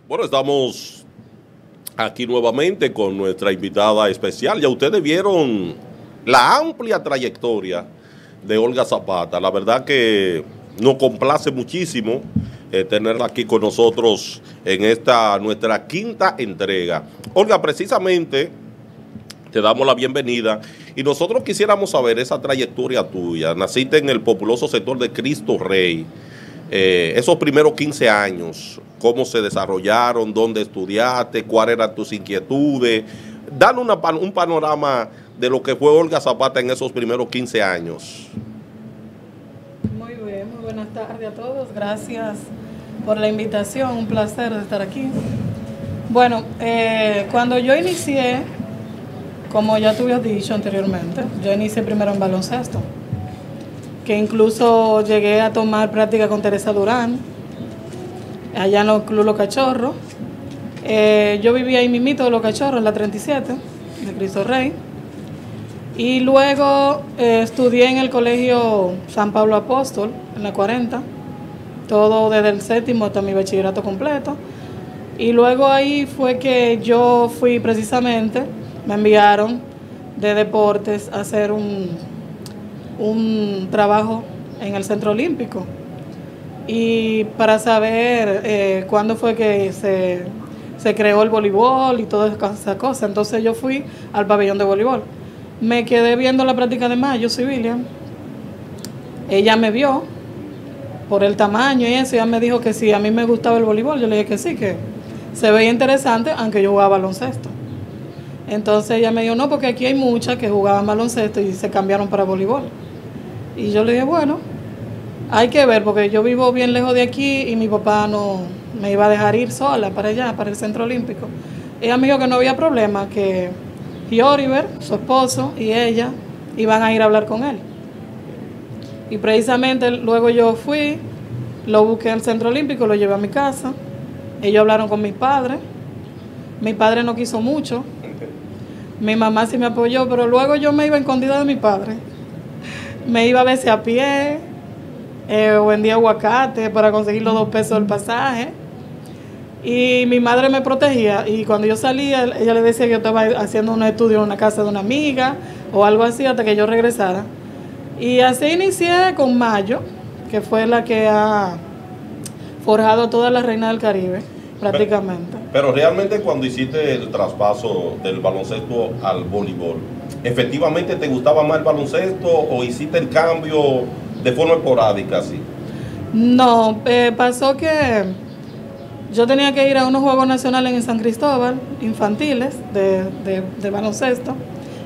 Bueno, estamos aquí nuevamente con nuestra invitada especial. Ya ustedes vieron la amplia trayectoria de Olga Zapata. La verdad que nos complace muchísimo tenerla aquí con nosotros en esta nuestra quinta entrega. Olga, precisamente te damos la bienvenida y nosotros quisiéramos saber esa trayectoria tuya. Naciste en el populoso sector de Cristo Rey. Esos primeros 15 años, cómo se desarrollaron, dónde estudiaste, cuáles eran tus inquietudes. Danos un panorama de lo que fue Olga Zapata en esos primeros 15 años. Muy bien, muy buenas tardes a todos. Gracias por la invitación, un placer de estar aquí. Bueno, cuando yo inicié, como ya tú habías dicho anteriormente, yo inicié primero en baloncesto, que incluso llegué a tomar práctica con Teresa Durán, allá en el Club Los Cachorros. Yo vivía ahí mismito de Los Cachorros, en la 37, de Cristo Rey. Y luego estudié en el Colegio San Pablo Apóstol, en la 40, todo desde el séptimo hasta mi bachillerato completo. Y luego ahí fue que yo fui precisamente, me enviaron de deportes a hacer un trabajo en el Centro Olímpico y para saber cuándo fue que se creó el voleibol y todas esas cosas. Entonces yo fui al pabellón de voleibol, me quedé viendo la práctica de Mayo Civilian. Ella me vio por el tamaño y eso, ella me dijo que si a mí me gustaba el voleibol. Yo le dije que sí, que se veía interesante, aunque yo jugaba baloncesto. Entonces ella me dijo, no, porque aquí hay muchas que jugaban baloncesto y se cambiaron para voleibol. Y yo le dije, bueno, hay que ver, porque yo vivo bien lejos de aquí y mi papá no me iba a dejar ir sola para allá, para el Centro Olímpico. Ella me dijo que no había problema, que Oliver, su esposo, y ella iban a ir a hablar con él. Y precisamente luego yo fui, lo busqué en el Centro Olímpico, lo llevé a mi casa. Ellos hablaron con mi padre. Mi padre no quiso mucho. Mi mamá sí me apoyó, pero luego yo me iba escondida de mi padre. Me iba a veces a pie, o vendía aguacate para conseguir los 2 pesos del pasaje. Y mi madre me protegía. Y cuando yo salía, ella le decía que yo estaba haciendo un estudio en una casa de una amiga o algo así hasta que yo regresara. Y así inicié con Mayo, que fue la que ha forjado toda la reina del Caribe, prácticamente. Pero realmente cuando hiciste el traspaso del baloncesto al voleibol, ¿efectivamente te gustaba más el baloncesto o hiciste el cambio de forma esporádica así? No, pasó que yo tenía que ir a unos Juegos Nacionales en San Cristóbal, infantiles, de baloncesto.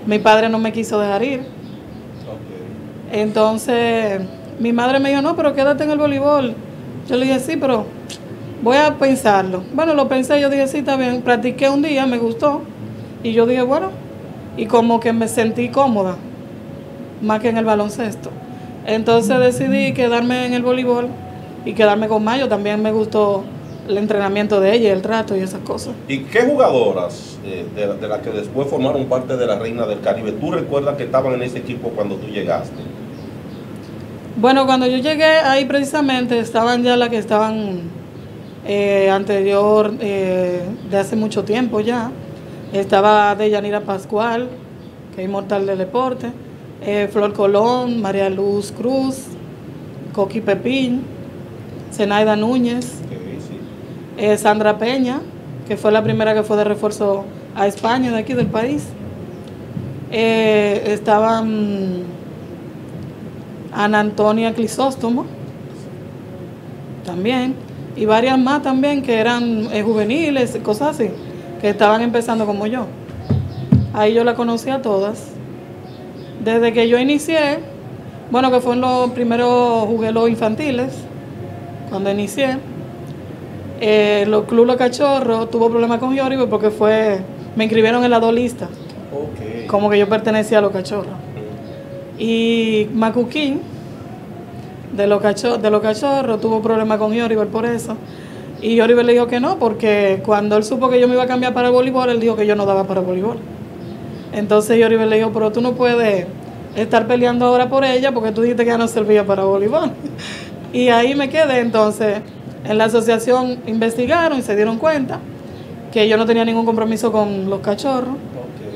Mi padre no me quiso dejar ir. Okay. Entonces, mi madre me dijo, no, pero quédate en el voleibol. Yo le dije, sí, pero voy a pensarlo. Bueno, lo pensé, yo dije, sí, está bien. Practiqué un día, me gustó. Y yo dije, bueno, y como que me sentí cómoda, más que en el baloncesto. Entonces decidí quedarme en el voleibol y quedarme con Mayo. También me gustó el entrenamiento de ella, el trato y esas cosas. ¿Y qué jugadoras de las que después formaron parte de la Reina del Caribe, tú recuerdas que estaban en ese equipo cuando tú llegaste? Bueno, cuando yo llegué ahí precisamente estaban ya las que estaban anterior, de hace mucho tiempo ya. Estaba Deyanira Pascual, que es inmortal del deporte, Flor Colón, María Luz Cruz, Coqui Pepín, Zenaida Núñez, Sandra Peña, que fue la primera que fue de refuerzo a España, de aquí del país. Estaban Ana Antonia Crisóstomo, también, y varias más también que eran juveniles, cosas así, que estaban empezando como yo. Ahí yo la conocí a todas. Desde que yo inicié, bueno, que fue en los primeros, jugué los infantiles, cuando inicié. Los Club Los Cachorros tuvo problemas con Yoribel porque me inscribieron en la 2 listas. Okay. Como que yo pertenecía a Los Cachorros. Y Macuquín, de los Cachorros, tuvo problemas con Yoribel por eso. Y Yoribel le dijo que no, porque cuando él supo que yo me iba a cambiar para el voleibol, él dijo que yo no daba para el voleibol. Entonces Yoribel le dijo, pero tú no puedes estar peleando ahora por ella porque tú dijiste que ya no servía para voleibol. Y ahí me quedé. Entonces En la asociación investigaron y se dieron cuenta que yo no tenía ningún compromiso con los cachorros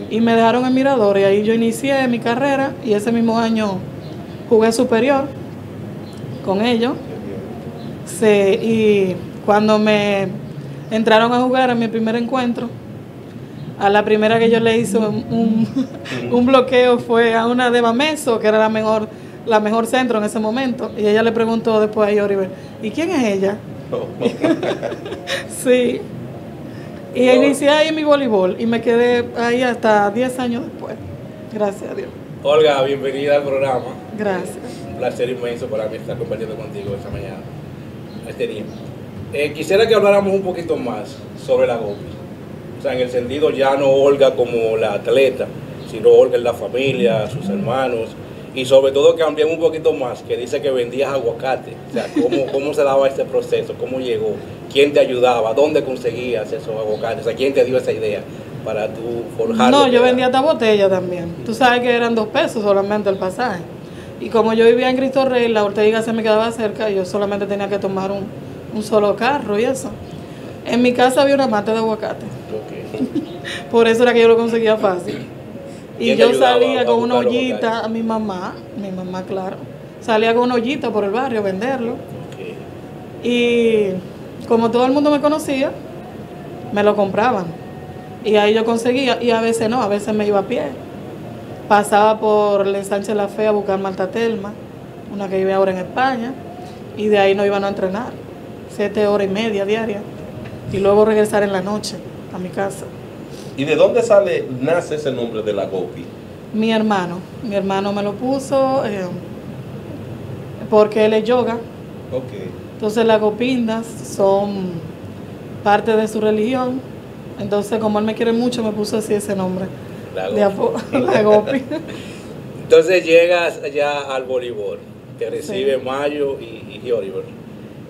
y me dejaron en Mirador y ahí yo inicié mi carrera y ese mismo año jugué superior con ellos. Sí, y cuando me entraron a jugar en mi primer encuentro, a la primera que yo le hice un bloqueo fue a una de Bameso, que era la mejor centro en ese momento, y ella le preguntó después a Yoriber, ¿y quién es ella? Sí, y inicié ahí mi voleibol y me quedé ahí hasta 10 años después, gracias a Dios. Olga, bienvenida al programa. Gracias. Un placer inmenso para mí estar compartiendo contigo esta mañana, este día. Quisiera que habláramos un poquito más sobre la Gopi. O sea, en el sentido ya no Olga como la atleta, sino Olga en la familia, sus hermanos, y sobre todo que amplíen un poquito más, que dice que vendías aguacate. O sea, ¿cómo se daba este proceso? ¿Cómo llegó? ¿Quién te ayudaba? ¿Dónde conseguías esos aguacates? O sea, ¿quién te dio esa idea para tú forjar? No, yo vendía hasta botella también. Tú sabes que eran 2 pesos solamente el pasaje. Y como yo vivía en Cristo Rey, la Ortega se me quedaba cerca, yo solamente tenía que tomar un solo carro y eso. En mi casa había una mata de aguacate. Okay. Por eso era que yo lo conseguía fácil. Y yo salía con una ollita a mi mamá, claro. Salía con una ollita por el barrio a venderlo. Okay. Y como todo el mundo me conocía, me lo compraban. Y ahí yo conseguía, y a veces no, a veces me iba a pie. Pasaba por el ensanche de la Fe a buscar Marta Telma, una que vive ahora en España, y de ahí nos iban a entrenar. 7 horas y media diarias. Y luego regresar en la noche a mi casa. ¿Y de dónde nace ese nombre de la Gopi? Mi hermano me lo puso porque él es yoga. Okay. Entonces las gopindas son parte de su religión. Entonces como él me quiere mucho me puso así ese nombre. La Gopi. Entonces llegas ya al voleibol, te recibe sí. Mayo y Oliver.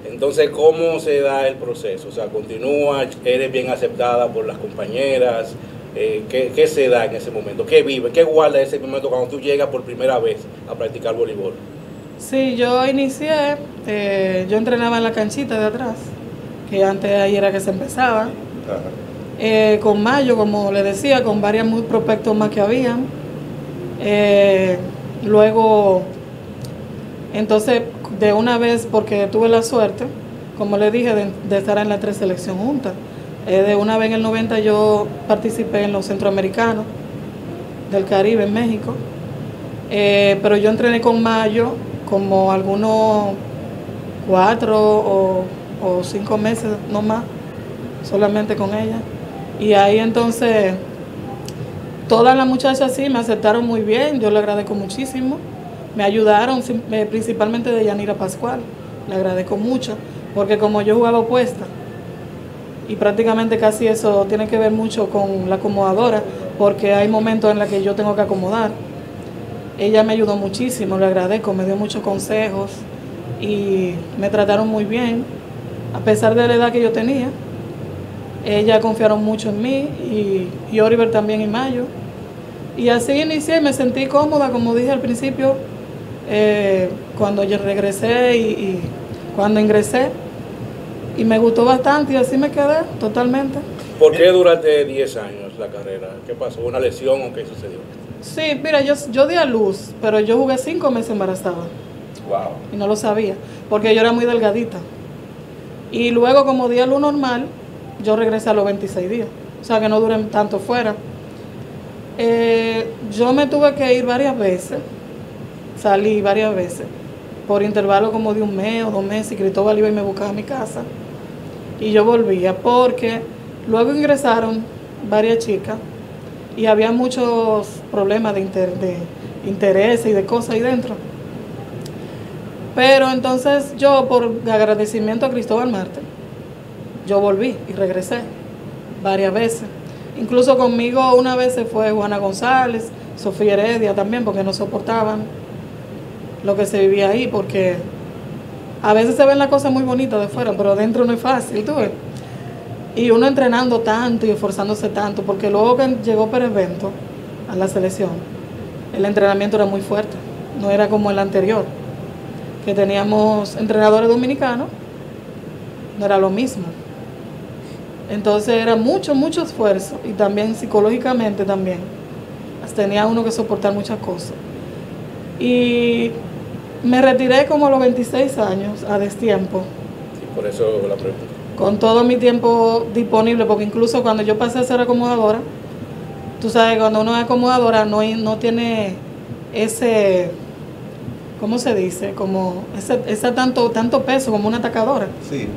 Entonces, ¿cómo se da el proceso? O sea, ¿continúa? ¿Eres bien aceptada por las compañeras? ¿Qué se da en ese momento? ¿Qué vive? ¿Qué guarda ese momento cuando tú llegas por primera vez a practicar voleibol? Sí, yo inicié, yo entrenaba en la canchita de atrás, que antes ahí era que se empezaba. Con Mayo, como le decía, con varios prospectos más que habían. Luego, entonces, de una vez, porque tuve la suerte, como le dije, de estar en la 3 selección juntas. De una vez en el 90 yo participé en los centroamericanos del Caribe en México, pero yo entrené con Mayo como algunos 4 o 5 meses, no más, solamente con ella. Y ahí entonces todas las muchachas sí me aceptaron muy bien, yo le agradezco muchísimo. Me ayudaron, principalmente de Yanira Pascual, le agradezco mucho, porque como yo jugaba opuesta, y prácticamente casi eso tiene que ver mucho con la acomodadora, porque hay momentos en los que yo tengo que acomodar. Ella me ayudó muchísimo, le agradezco, me dio muchos consejos y me trataron muy bien, a pesar de la edad que yo tenía. Ella confiaron mucho en mí y Oliver también y Mayo. Y así inicié y me sentí cómoda, como dije al principio, cuando yo regresé y cuando ingresé. Y me gustó bastante y así me quedé totalmente. ¿Por qué durante 10 años la carrera? ¿Qué pasó? ¿Una lesión o qué sucedió? Sí, mira, yo di a luz, pero yo jugué 5 meses embarazada. Wow. Y no lo sabía, porque yo era muy delgadita. Y luego, como di a luz normal, yo regresé a los 26 días. O sea, que no duré tanto fuera. Yo me tuve que ir varias veces, salí varias veces, por intervalo como de 1 mes o 2 meses, y Cristóbal iba y me buscaba a mi casa. Y yo volvía, porque luego ingresaron varias chicas y había muchos problemas de interés y de cosas ahí dentro. Pero entonces yo, por agradecimiento a Cristóbal Marte, yo volví y regresé varias veces. Incluso conmigo una vez se fue Juana González, Sofía Heredia también, porque no soportaban lo que se vivía ahí, porque a veces se ven las cosas muy bonitas de fuera, pero adentro no es fácil, tú ves. Y uno entrenando tanto y esforzándose tanto, porque luego que llegó Pérez Bento a la selección, el entrenamiento era muy fuerte, no era como el anterior, que teníamos entrenadores dominicanos no era lo mismo. Entonces era mucho, mucho esfuerzo y también psicológicamente también. Tenía uno que soportar muchas cosas. Y me retiré como a los 26 años, a destiempo. Sí, por eso la pregunta. Con todo mi tiempo disponible, porque incluso cuando yo pasé a ser acomodadora, tú sabes, cuando uno es acomodadora no tiene ese, ¿cómo se dice? Como ese tanto peso como una atacadora. Sí.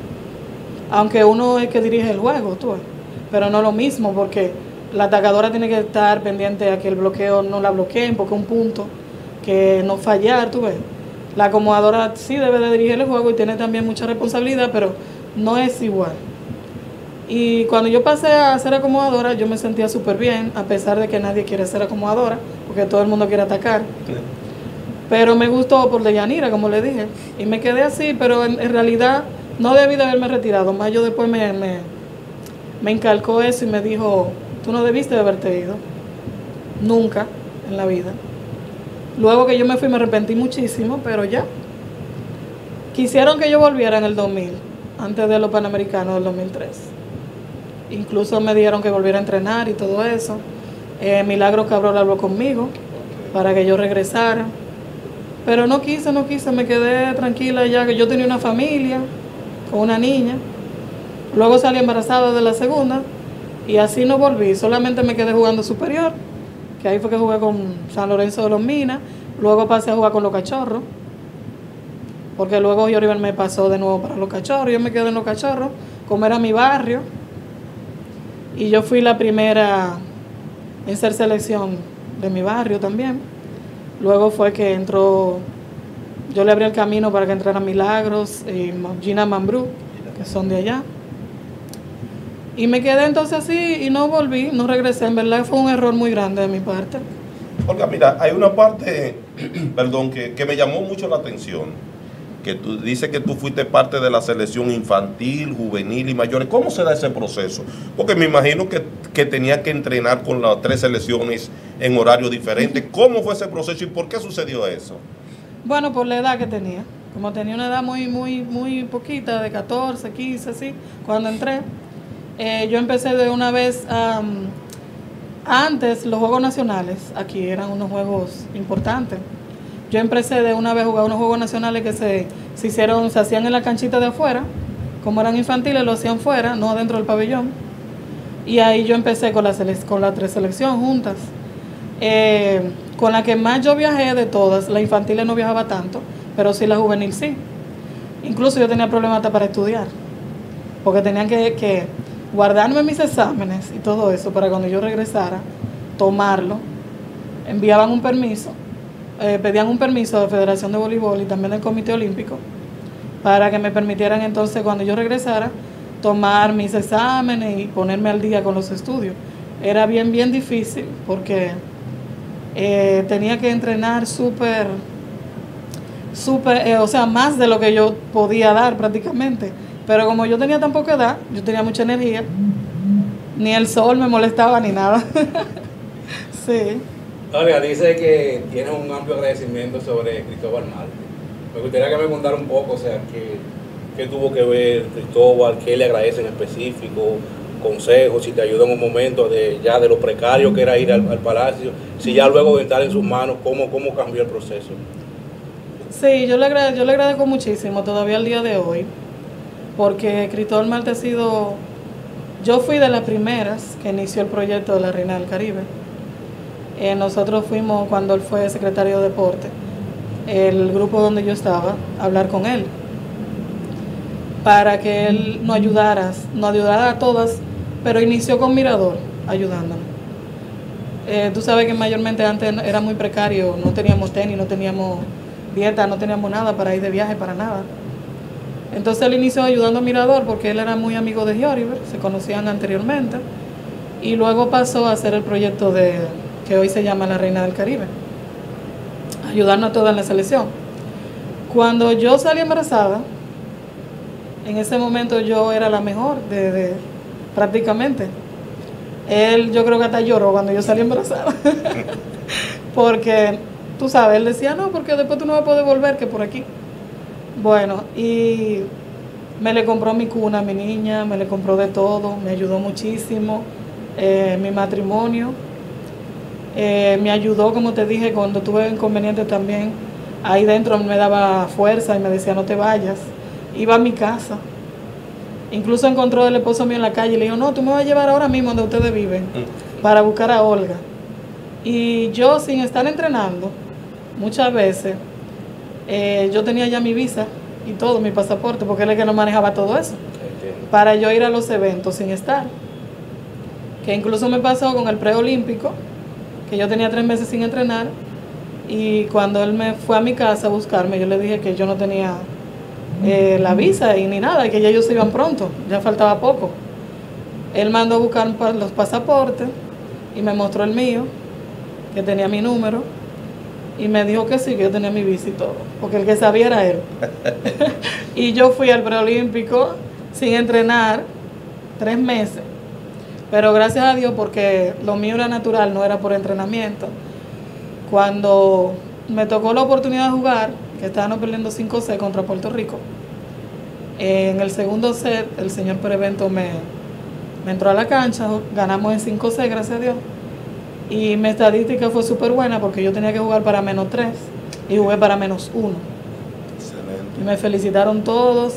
Aunque uno es que dirige el juego, tú ves. Pero no es lo mismo, porque la atacadora tiene que estar pendiente a que el bloqueo no la bloqueen, porque es un punto que no fallar, tú ves. La acomodadora sí debe de dirigir el juego y tiene también mucha responsabilidad, pero no es igual. Y cuando yo pasé a ser acomodadora, yo me sentía súper bien, a pesar de que nadie quiere ser acomodadora, porque todo el mundo quiere atacar. Sí. Pero me gustó por Deyanira, como le dije, y me quedé así, pero en realidad no debí de haberme retirado. Más yo después me encalcó eso y me dijo, tú no debiste de haberte ido, nunca en la vida. Luego que yo me fui me arrepentí muchísimo, pero ya. Quisieron que yo volviera en el 2000, antes de los Panamericanos del 2003. Incluso me dijeron que volviera a entrenar y todo eso. Milagro Cabral habló conmigo para que yo regresara. Pero no quise, me quedé tranquila ya que yo tenía una familia con una niña. Luego salí embarazada de la segunda y así no volví. Solamente me quedé jugando superior, que ahí fue que jugué con San Lorenzo de los Minas. Luego pasé a jugar con los Cachorros, porque luego Yoribel me pasó de nuevo para los Cachorros. Yo me quedé en los Cachorros, como era mi barrio. Y yo fui la primera en ser selección de mi barrio también. Luego fue que entró, yo le abrí el camino para que entrara Milagros y Gina Mambrú, que son de allá. Y me quedé entonces así y no volví, no regresé. En verdad fue un error muy grande de mi parte. Olga, mira, hay una parte, perdón, que me llamó mucho la atención. Que tú dices que tú fuiste parte de la selección infantil, juvenil y mayores. ¿Cómo se da ese proceso? Porque me imagino que tenía que entrenar con las 3 selecciones en horarios diferentes. ¿Cómo fue ese proceso y por qué sucedió eso? Bueno, por la edad que tenía. Como tenía una edad muy poquita, de 14, 15, así, cuando entré. Yo empecé de una vez, antes los Juegos Nacionales, aquí eran unos juegos importantes. Yo empecé de una vez a jugar unos Juegos Nacionales que se hacían en la canchita de afuera. Como eran infantiles, lo hacían fuera, no dentro del pabellón. Y ahí yo empecé con la 3 selecciones juntas. Con la que más yo viajé de todas, la infantil no viajaba tanto, pero sí la juvenil sí. Incluso yo tenía problemas hasta para estudiar, porque tenían que guardarme mis exámenes y todo eso para cuando yo regresara, tomarlo. Enviaban un permiso. Pedían un permiso de Federación de Voleibol y también del Comité Olímpico para que me permitieran entonces cuando yo regresara tomar mis exámenes y ponerme al día con los estudios. Era bien difícil porque tenía que entrenar súper, o sea, más de lo que yo podía dar prácticamente. Pero como yo tenía tan poca edad, yo tenía mucha energía, ni el sol me molestaba ni nada. Sí. Olga, dice que tienes un amplio agradecimiento sobre Cristóbal Marte. Me gustaría que me contara un poco, o sea, qué tuvo que ver Cristóbal, qué le agradece en específico, consejos, si te ayuda en un momento de lo precario que era ir al Palacio, si ya luego de estar en sus manos, cómo cambió el proceso. Sí, yo le agradezco muchísimo todavía al día de hoy, porque Cristóbal Marte ha sido, yo fui de las primeras que inició el proyecto de la Reina del Caribe. Nosotros fuimos, cuando él fue secretario de Deporte, el grupo donde yo estaba, a hablar con él, para que él nos ayudara a todas, pero inició con Mirador, ayudándonos. Tú sabes que mayormente antes era muy precario, no teníamos tenis, no teníamos dieta, no teníamos nada para ir de viaje, para nada. Entonces él inició ayudando a Mirador porque él era muy amigo de Yoribel, se conocían anteriormente, y luego pasó a hacer el proyecto que hoy se llama la Reina del Caribe, ayudarnos a todas en la selección. Cuando yo salí embarazada, en ese momento yo era la mejor prácticamente. Él, yo creo que hasta lloró cuando yo salí embarazada. Porque, tú sabes, él decía, no, porque después tú no vas a poder volver, que por aquí. Bueno, y Me le compró mi cuna a mi niña, me le compró de todo, me ayudó muchísimo. Mi matrimonio, me ayudó, como te dije, cuando tuve inconvenientes también. Ahí dentro me daba fuerza y me decía no te vayas. Iba a mi casa. Incluso encontró el esposo mío en la calle y le dijo, no, tú me vas a llevar ahora mismo donde ustedes viven para buscar a Olga. Y yo, sin estar entrenando, muchas veces, yo tenía ya mi visa y todo, mi pasaporte, porque él es el que no manejaba todo eso, para yo ir a los eventos sin estar. Que incluso me pasó con el preolímpico, que yo tenía 3 meses sin entrenar, y cuando él me fue a mi casa a buscarme, yo le dije que yo no tenía la visa y ni nada, y que ya ellos se iban pronto, ya faltaba poco. Él mandó a buscar los pasaportes y me mostró el mío, que tenía mi número, y me dijo que sí, que yo tenía mi visa y todo, porque el que sabía era él. Y yo fui al preolímpico sin entrenar 3 meses, pero gracias a Dios, porque lo mío era natural, no era por entrenamiento. Cuando me tocó la oportunidad de jugar, que estábamos perdiendo 5-6 contra Puerto Rico, en el segundo set el señor Prevento me entró a la cancha, ganamos en 5-6, gracias a Dios. Y mi estadística fue súper buena porque yo tenía que jugar para -3 y jugué para -1. Excelente. Y me felicitaron todos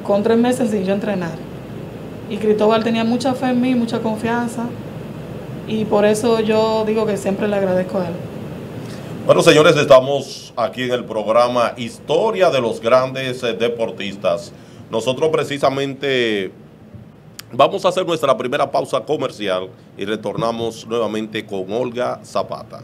con 3 meses sin yo entrenar. Y Cristóbal tenía mucha fe en mí, mucha confianza. Y por eso yo digo que siempre le agradezco a él. Bueno, señores, estamos aquí en el programa Historia de los Grandes Deportistas. Nosotros precisamente vamos a hacer nuestra primera pausa comercial y retornamos nuevamente con Olga Zapata.